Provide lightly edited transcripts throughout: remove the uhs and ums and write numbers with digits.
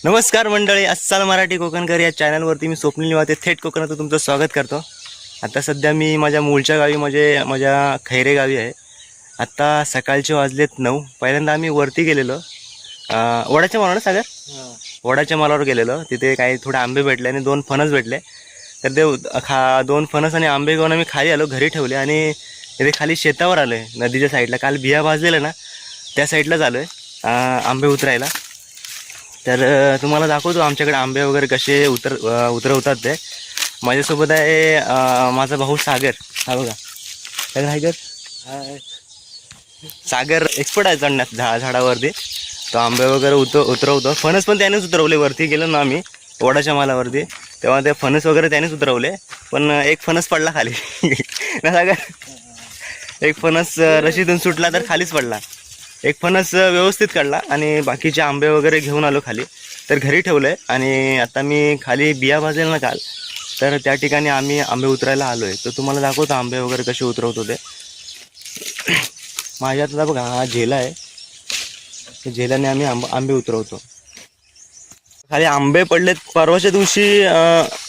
नमस्कार मंडळी, अस्सल मराठी कोकणकर या चॅनलवरती मी स्वप्नील निवाते थेट कोकणात तुमचं स्वागत करतो। आता सध्या मी माझ्या मूळच्या गावी म्हणजे माझ्या खैरे गावी आहे। आता सकाळचे वाजलेत 9। पहिल्यांदा आम्ही वरती गेलेलो वडाच्या मालावर सागर वडाच्या मालावर गेलेलो। तिथे काही थोडे आंबे भेटले आणि 2 फणस भेटले। तर ते 2 फणस आणि आंबे घेऊन आम्ही खाली आलो, घरी ठेवले आणि इथे खाली शेतावर आलो आहे नदीच्या साईडला। काल बिया भाजलेलं ना त्या साईडलाच आलो आहे आंबे उतरायला। तर तुम्हाला दाखवतो आमच्याकडे आंबे वगैरे कसे उतरवतात ते। माझ्यासोबत आहे माझा भाऊ सागर। हा बघा सागर, सागर एक्सपर्ट आहे चढण्यात झाडावरती। तो आंबे वगैरे उतरवतो। फणस पण त्यानेच उतरवले। वरती गेलो ना आम्ही वडाच्या मालावरती तेव्हा ते फणस वगैरे त्यानेच उतरवले, पण एक फणस पडला खाली ना सागर। एक फणस रशीतून सुटला तर खालीच पडला। एक फणस व्यवस्थित काढला आणि बाकीचे आंबे वगैरे घेऊन आलो खाली, तर घरी ठेवले। आणि आता मी खाली बिया भाजले ना काल, तर त्या ठिकाणी आम्ही आंबे उतरायला आलो आहे। तर तुम्हाला दाखवतो आंबे वगैरे कसे उतरवतो ते। माझ्यातला बघा हा झेला आहे, झेल्याने आम्ही आंबे उतरवतो। खाली आंबे पडलेत। परवाच्या दिवशी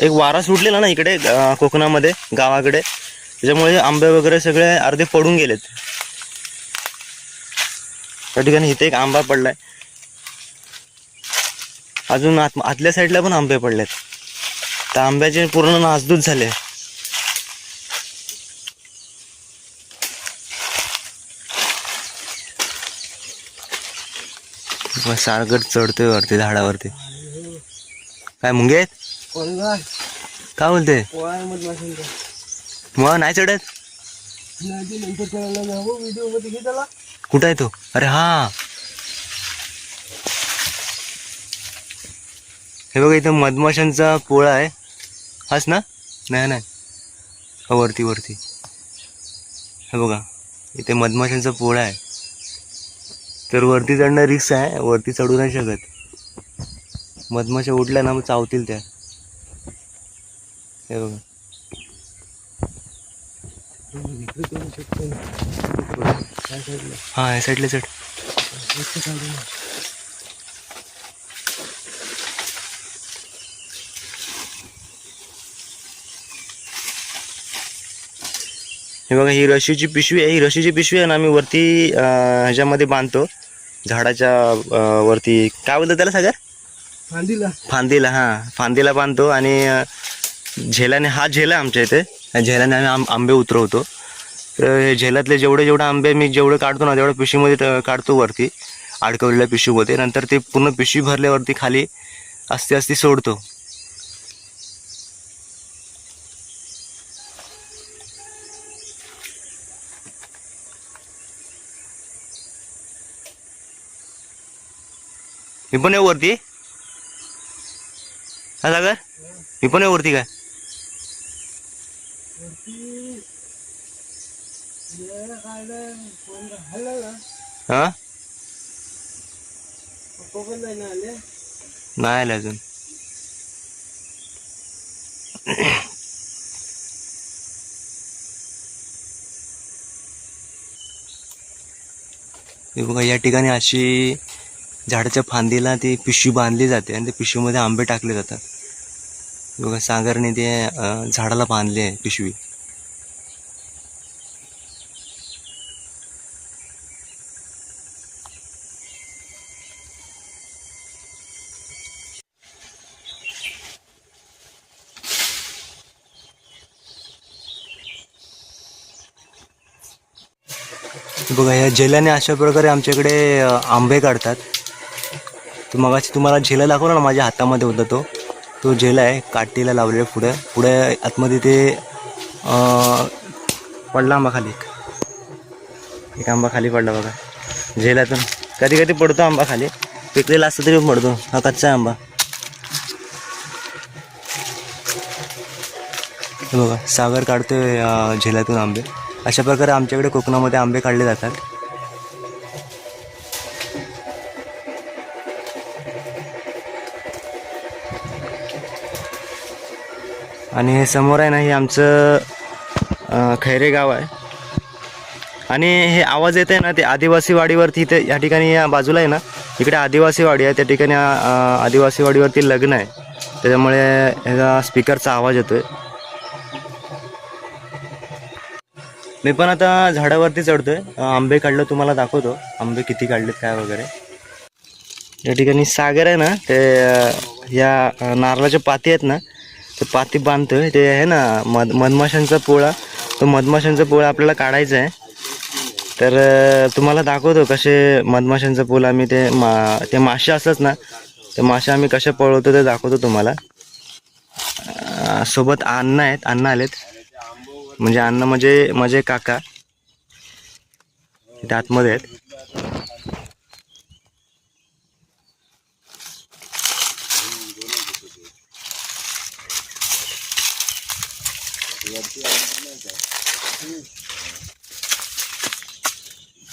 एक वारा सुटलेला ना इकडे कोकणामध्ये गावाकडे, त्याच्यामुळे आंबे वगैरे सगळे अर्धे पडून गेलेत। त्या ठिकाणी इथे एक आंबा पडलाय, अजून आतल्या साईडला पण आंबे पडलेत। तर आंब्याचे पूर्ण नासधूस झाले। सागर चढतोय वरती झाडावरती। काय मुंगे आहेत काय बोलते? मग नाही चढत। कुठं आहे तो? अरे हा, हे बघा इथं मधमाशांचा पोळा आहे। हाच ना? नाही नाही, वरती वरती हे बघा इथे मधमाशांचा पोळा आहे। तर वरती चढणं रिस्क आहे, वरती चढू नाही शकत। मधमाशा उडल्या ना मग चावतील त्या। हे बघा हा, या साईडला चढ। हे बघा ही रशीची पिशवी आहे। ही रशीची पिशवी आहे ना आम्ही वरती ह्याच्यामध्ये बांधतो, झाडाच्या वरती काय बोलतो त्याला सागर? फांदीला। फांदीला, हा फांदीला बांधतो। आणि झेल्याने, हा झेला आमच्या इथे, या झेल्याने आम्ही आंबे उतरवतो। तर हे झेलातले जेवढे आंबे मी जेवढे काढतो ना तेवढ्या पिशवीमध्ये काढतो वरती, अडकवलेल्या पिशवीमध्ये। नंतर ते पूर्ण पिशवी भरल्यावरती खाली आस्ते आस्ते सोडतो। मी पण येऊ वरती हा सागर? मी पण येऊ वरती काय? हा नाही आले अजून। हे बघा या ठिकाणी अशी झाडाच्या फांदीला ती पिशवी बांधली जाते आणि त्या पिशवीमध्ये आंबे टाकले जातात। बघा सागरने ते झाडाला बांधले आहे पिशवी। बघा या झेल्याने अशा प्रकारे आमच्याकडे आंबे काढतात। तर मगाशी तुम्हाला झेला दाखवला ना माझ्या हातामध्ये होता तो झेला आहे, काठीला लावलेला। पुढे आतमध्ये ते पडला आंबा खाली, एक आंबा खाली पडला बघा झेल्यातून। कधी कधी पडतो आंबा खाली, पिकलेला असतं तरी पडतो। हा कच्चा आंबा बघा, सागर काढतोय झेल्यातून आंबे। अशा प्रकारे आमच्याकडे कोकणामध्ये आंबे काढले जातात। आणि हे समोर आहे ना, हे आमचं खैरे गाव आहे। आणि हे आवाज येत आहे ना ते आदिवासी वाडीवरती, इथे या ठिकाणी या बाजूला आहे ना इकडे आदिवासी वाडी आहे, त्या ठिकाणी आदिवासी वाडीवरती लग्न आहे, त्याच्यामुळे ह्याचा स्पीकरचा आवाज येतोय. मी पण आता झाडावरती चढतोय. आंबे काढलं तुम्हाला दाखवतो, आंबे किती काढलेत काय वगैरे. या ठिकाणी सागर आहे ना, ते या नारळाच्या पाती आहेत ना, ते पाती बांधतोय. ते आहे ना मधमाशांचा पोळा, तो मधमाशांचा पोळा आपल्याला काढायचा आहे. तर तुम्हाला दाखवतो कसे मधमाशांचा पोळा आम्ही ते मासे असतात ना, ते मासे आम्ही कसे पळवतो ते दाखवतो तुम्हाला. सोबत अण्णा आहेत, अण्णा आलेत, म्हणजे अण्णा म्हणजे माझे काका इथे आतमध्ये आहेत.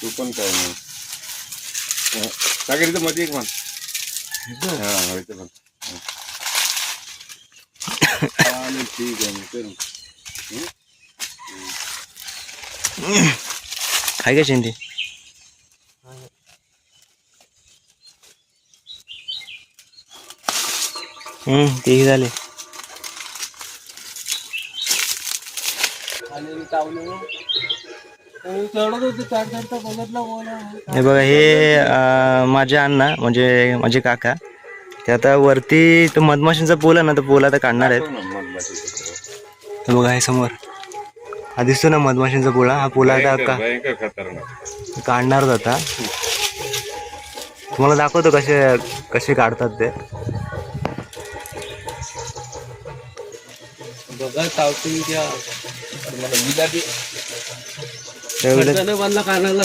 तू पण काय नाही सागरीचं मध्ये एक म्हण. ठीक आहे काय काय शेंदी तेही झाले. हे बघा, हे माझे अण्णा म्हणजे माझे काका, ते आता वरती तो मधमाशींचा पोल आहे ना, तो पोल आता काढणार आहेत. हे बघा, हे समोर हा दिसतो ना मधमाशींचा पोळा, हा पोला आता काढणार आता. तुम्हाला दाखवतो कसे काढतात ते. बांधला कानाला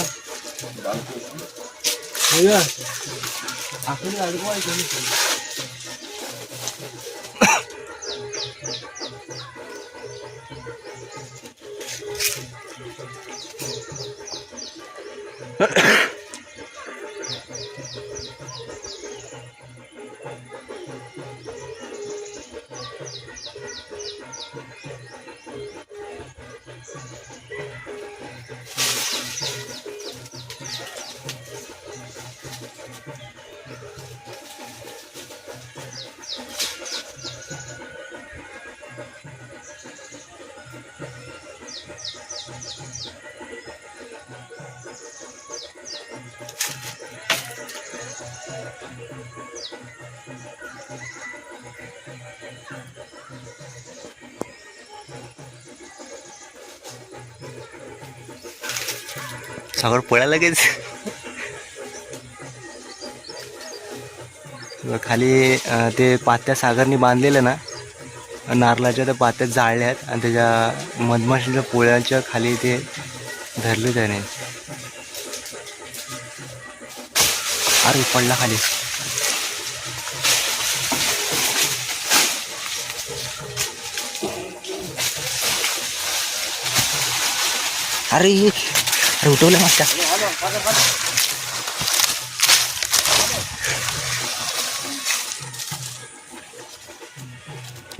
सागर पळा लगेच. खाली ते पात्या सागरनी बांधलेल्या ना नारळाच्या, त्या पात्यात जाळल्या आहेत आणि त्याच्या मधमाशीच्या पोळ्याच्या खाली ते धरले त्याने. अरे पडला खाली. अरे उठवलं मागच्या.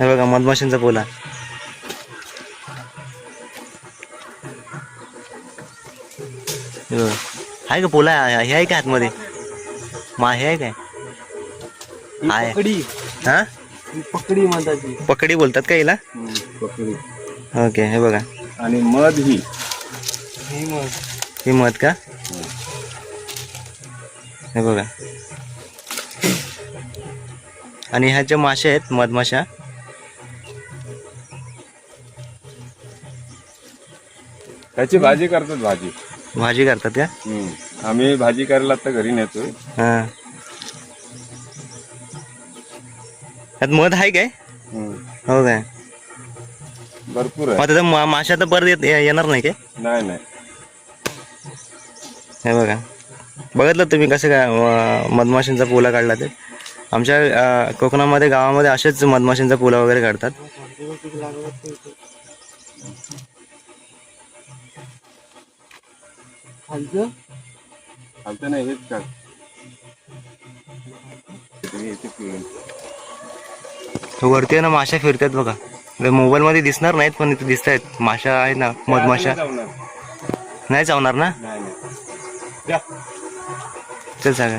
हे बघा मधमाशींचा पोला. आहे का पोला? हे आहे का आतमध्ये? हे आहे काय? पकडी. हा, पकडी म्हणतात. पकडी बोलतात का हिला? पकडी. ओके. हे बघा, आणि मध ही मध का? हे बघा, आणि ह्या ज्या माशा आहेत मधमाशा, त्याची भाजी करतात. भाजी करतात का? आम्ही भाजी करायला आता घरी नेतोय. हा, त्यात मध आहे काय? हो काय? भरपूर आहे. मग त्याचा माशा तर परत येणार नाही काय? नाही. हे बघा, बघितलं तुम्ही कसं काय मधमाशींचा पोला काढला ते. आमच्या कोकणामध्ये गावामध्ये असेच मधमाशींचा पोला वगैरे काढतात. खालचं नाही, हेच काढ. वरती आहे ना माशा फिरतात बघा. मोबाईल मध्ये दिसणार नाहीत पण इथे दिसत आहेत माशा आहेत ना, मधमाशा. नाही चावणार ना? चल सांगा.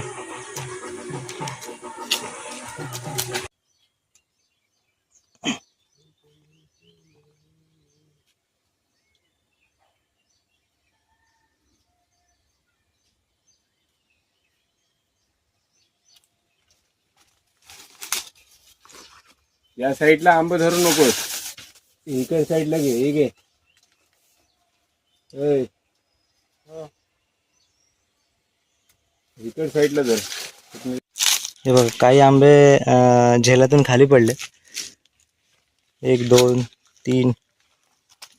या साईडला आंबे धरू नकोस. इकडे साईडला घे हे घे. ओय, इकड साईडला धर. हे बघा काही आंबे झेलातून खाली पडले. 1 2 3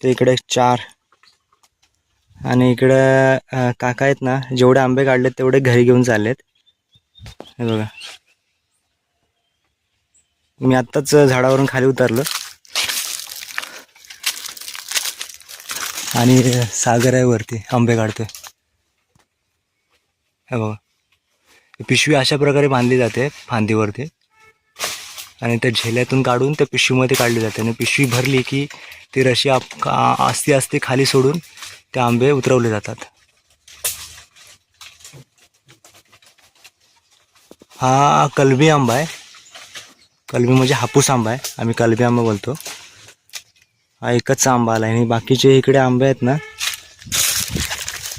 ते इकडे 4 आणि इकडे काका आहेत ना, जेवढे आंबे काढलेत तेवढे घरी घेऊन चाललेत. हे बघा मी आत्ताच झाडावरून खाली उतरलो आणि सागर आहे वरती आंबे काढतोय. हे बघा पिशवी अशा प्रकारे बांधली जाते फांदीवरती आणि त्या झेल्यातून काढून त्या पिशवीमध्ये काढली जाते आणि पिशवी भरली की ती रशी आस्ते खाली सोडून ते आंबे उतरवले जातात. हा कलमी आंबा आहे. कलमी म्हणजे हापूस आंबा आहे, आम्ही कलमी आंबा बोलतो. हा एकच आंबा आला आणि बाकीचे इकडे आंबे आहेत ना,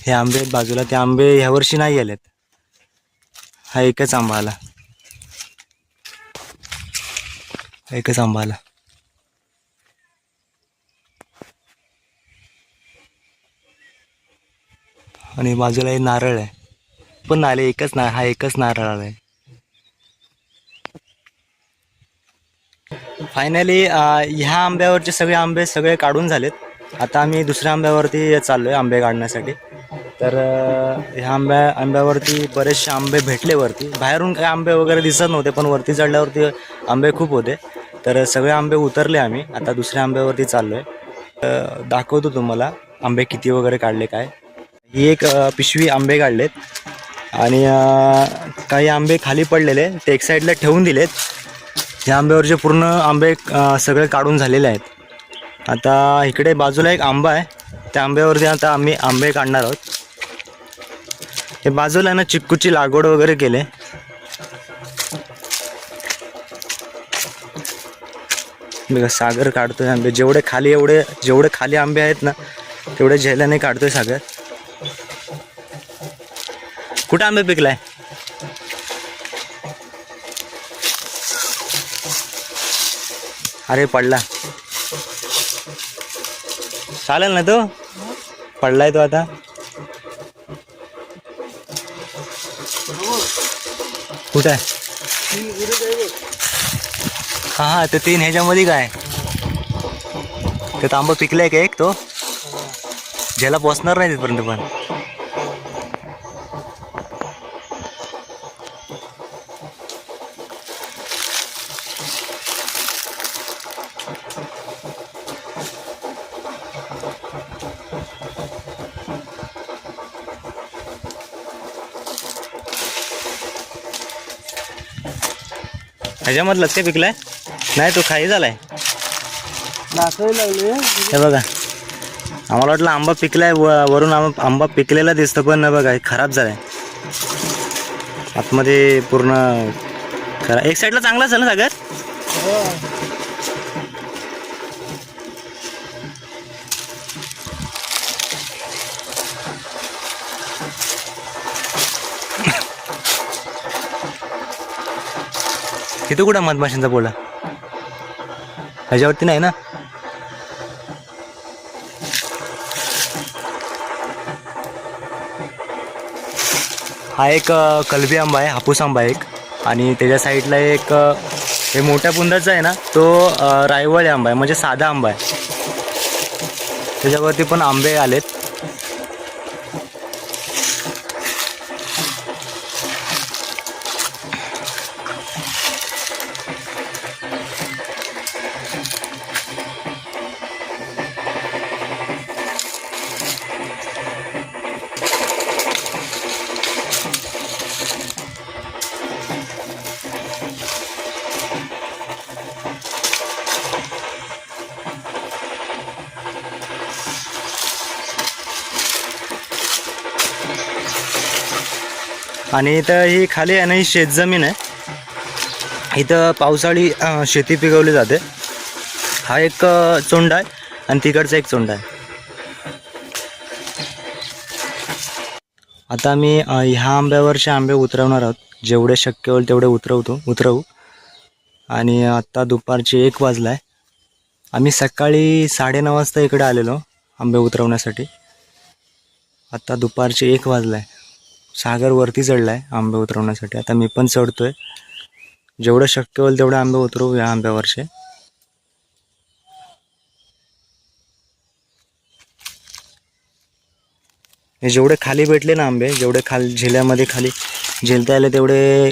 हे आंबे आहेत बाजूला, ते आंबे ह्या वर्षी नाही आलेत. हा एकच आंबा आला, एकच आंबा आला. आणि बाजूला हे नारळ आहे, पण नाले एकच हा एकच नारळ आहे. फायनली ह्या आंब्यावरचे सगळे आंबे काढून झालेत. आता आम्ही दुसऱ्या आंब्यावरती चाललोय आंबे काढण्यासाठी. तर ह्या आंब्यावरती बरेचसे आंबे भेटले वरती. बाहेरून काही आंबे वगैरे दिसत नव्हते, पण वरती चढल्यावरती आंबे खूप होते. तर सगळे आंबे उतरले आम्ही. आता दुसऱ्या आंब्यावरती चाललोय. दाखवतो तुम्हाला आंबे किती वगैरे काढले काय. ही एक पिशवी आंबे काढलेत आणि काही आंबे खाली पडलेले ते एक साईडला ठेवून दिलेत. ह्या आंब्यावरचे पूर्ण आंबे सगळे काढून झालेले आहेत. आता इकडे बाजूला एक आंबा आहे, त्या आंब्यावरती आता आम्ही आंबे काढणार आहोत. हे बाजूला ना चिक्कूची लागवड वगैरे केले. बघा सागर काढतोय आंबे. जेवढे खाली आंबे आहेत ना तेवढे झेल्याने काढतोय सागर. कुठं आंबे पिकलाय? अरे पडला. चालेल ना, तो पडलाय तो आता. कुठं आहे? हा ते 3 ह्याच्यामध्ये काय ते तांबा पिकलाय का एक तो ज्याला पोचणार नाही तिथपर्यंत. पण ह्याच्यामधलंच ते पिकलाय नाही, तो खाई झालाय. नाचायला लागले. हे बघा आम्हाला वाटलं आंबा पिकलाय, वरून आंबा पिकलेला दिसतं, पण बघा खराब झालाय आतमध्ये पूर्ण. खरा एक साईडला चांगला असेल ना सागर? इथं कुठं मधमाशांचा पोळा? ह्याच्यावरती नाही ना? हा एक कलबी आंबा आहे, हापूस आंबा एक. आणि त्याच्या साईडला एक हे मोठ्या बुंदाचा आहे ना, तो रायवळी आंबा आहे, म्हणजे साधा आंबा आहे. त्याच्यावरती पण आंबे आलेत. आणि इथं ही खाली आहे ना, ही शेतजमीन आहे. इथं पावसाळी शेती पिकवली जाते. हा एक चोंडा आहे आणि तिकडचा एक चोंडा आहे. आता आम्ही ह्या आंब्यावरचे आंबे उतरवणार आहोत. जेवढे शक्य होईल तेवढे उतरवू. आणि आत्ता दुपारचे 1 वाजला आहे. आम्ही सकाळी 9:30 वाजता इकडे आलेलो आंबे उतरवण्यासाठी. आत्ता दुपारचे 1 वाजला आहे. सागर वरती चढला आहे आंबे उतरवण्यासाठी. आता मी पण चढतो आहे. जेवढं शक्य होईल तेवढे आंबे उतरवू या आंब्यावरचे. हे जेवढे खाली भेटले ना आंबे, जेवढे झेल्यामध्ये खाली झेलता आले तेवढे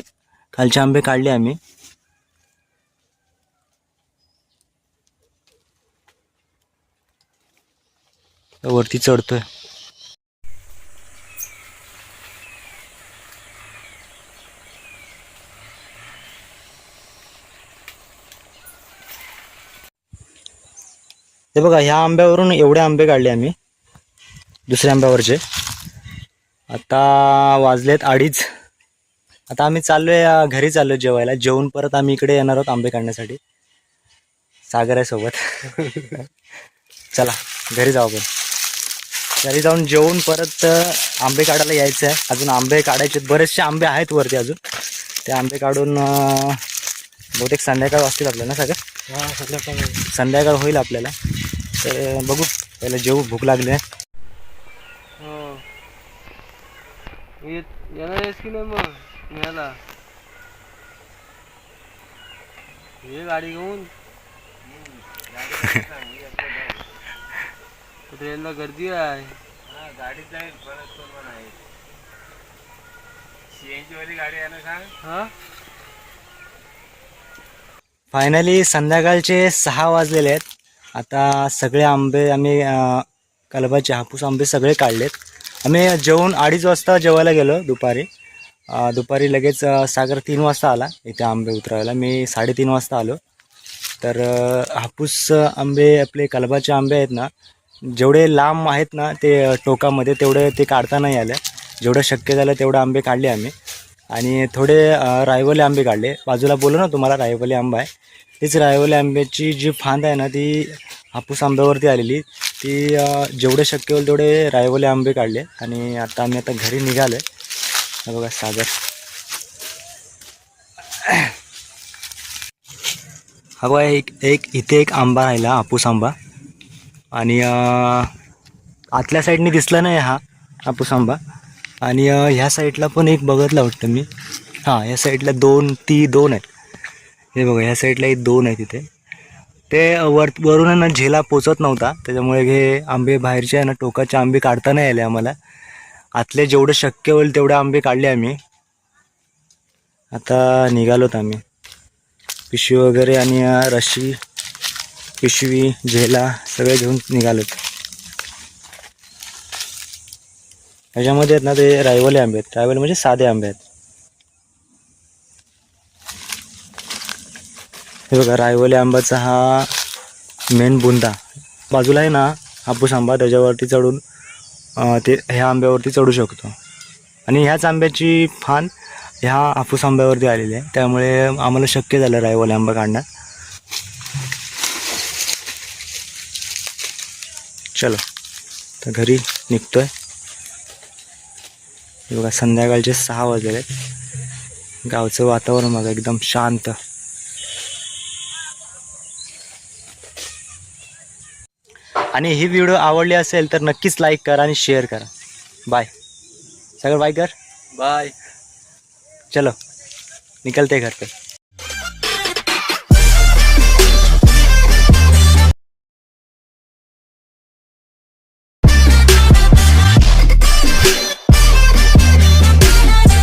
खालचे आंबे काढले आम्ही. वरती चढतोय. हे बघा, ह्या आंब्यावरून एवढे आंबे काढले आम्ही दुसऱ्या आंब्यावरचे. आता वाजलेत 2:30. आता आम्ही चाललोय घरी चाललोय जेवायला. जेवून परत आम्ही इकडे येणार आहोत आंबे काढण्यासाठी. सागर आहे सोबत. चला घरी जाऊ आपण. घरी जाऊन जेवून परत आंबे काढायला यायचं आहे. अजून आंबे काढायचे, बरेचसे आंबे आहेत वरती अजून. ते आंबे काढून बहुतेक संध्याकाळ वाजतील आपल्याला. सगळं संध्याकाळ होईल आपल्याला. तर बघू, पहिलं जेवू, भूक लागली आहे. येणार आहेस की नाही मग न्यायला? ये गाडी घेऊन. ट्रेनला गर्दी आहे. गाडीत जाईल परत तो पण आहे. सीएनजी वाली गाडी आहे ना, सांग. हा, फायनली संध्याकाळचे 6 वाजलेले आहेत. आता सगळे आंबे आम्ही कलबाचे हापूस आंबे सगळे काढलेत. आम्ही जेवून 2:30 वाजता जेवायला गेलो दुपारी लगेच सागर 3 वाजता आला इथे आंबे उतरायला. मी 3:30 वाजता आलो. तर हापूस आंबे, आपले कलबाचे आंबे आहेत ना, जेवढे लांब आहेत ना ते टोकामध्ये, तेवढे ते काढता नाही आले. जेवढं शक्य झालं तेवढे आंबे काढले आम्ही. आणि थोडे रायवले आंबे काढले. बाजूला बोललो ना तुम्हाला, रायवले आंबा आहे. तीच रायवले आंब्याची जी फांद आहे ना, ती हापूस आंब्यावरती आलेली. ती जेवढे शक्य होईल तेवढे रायवले आंबे काढले. आणि आता आम्ही घरी निघालो आहे. बघा सागर. हा बघा, इथे एक आंबा राहिला, हापूस आंबा. आणि आतल्या साईडने दिसला नाही हा हापूस आंबा. आणि ह्या साईडला पण एक बघितला वाटतं मी. हां, ह्या साईडला 2 आहेत. हे बघा, ह्या साईडला 2 आहेत इथे. ते वरून ना झेला पोचत नव्हता, त्याच्यामुळे हे आंबे बाहेरचे आहे ना, टोकाचे आंबे काढता नाही आले आम्हाला. आतले जेवढे शक्य होईल तेवढे आंबे काढले आम्ही. आता निघालोत आम्ही. पिशवी वगैरे आणि रशी, पिशवी, झेला सगळे घेऊन निघालोत. ह्याच्यामध्ये आहेत ना ते रायवले आंबे आहेत. रायवले म्हणजे साधे आंबे आहेत. हे बघा, रायवले आंब्याचा हा मेन बुंदा. बाजूला आहे ना हापूस आंबा, त्याच्यावरती चढून ते ह्या आंब्यावरती चढू शकतो. आणि ह्याच आंब्याची फांद ह्या हापूस आंब्यावरती आलेली आहे. त्यामुळे आम्हाला शक्य झालं रायवले आंबा काढण्यात. चलो तर घरी निघतोय. हे बघा, संध्याकाळचे 6 वाजलेले आहेत. गावचं वातावरण बघा, एकदम शांत. आणि ही व्हिडिओ आवडली असेल तर नक्कीच लाईक करा आणि शेअर करा. बाय सागर, बाय कर. बाय. चलो निकलते घर पे.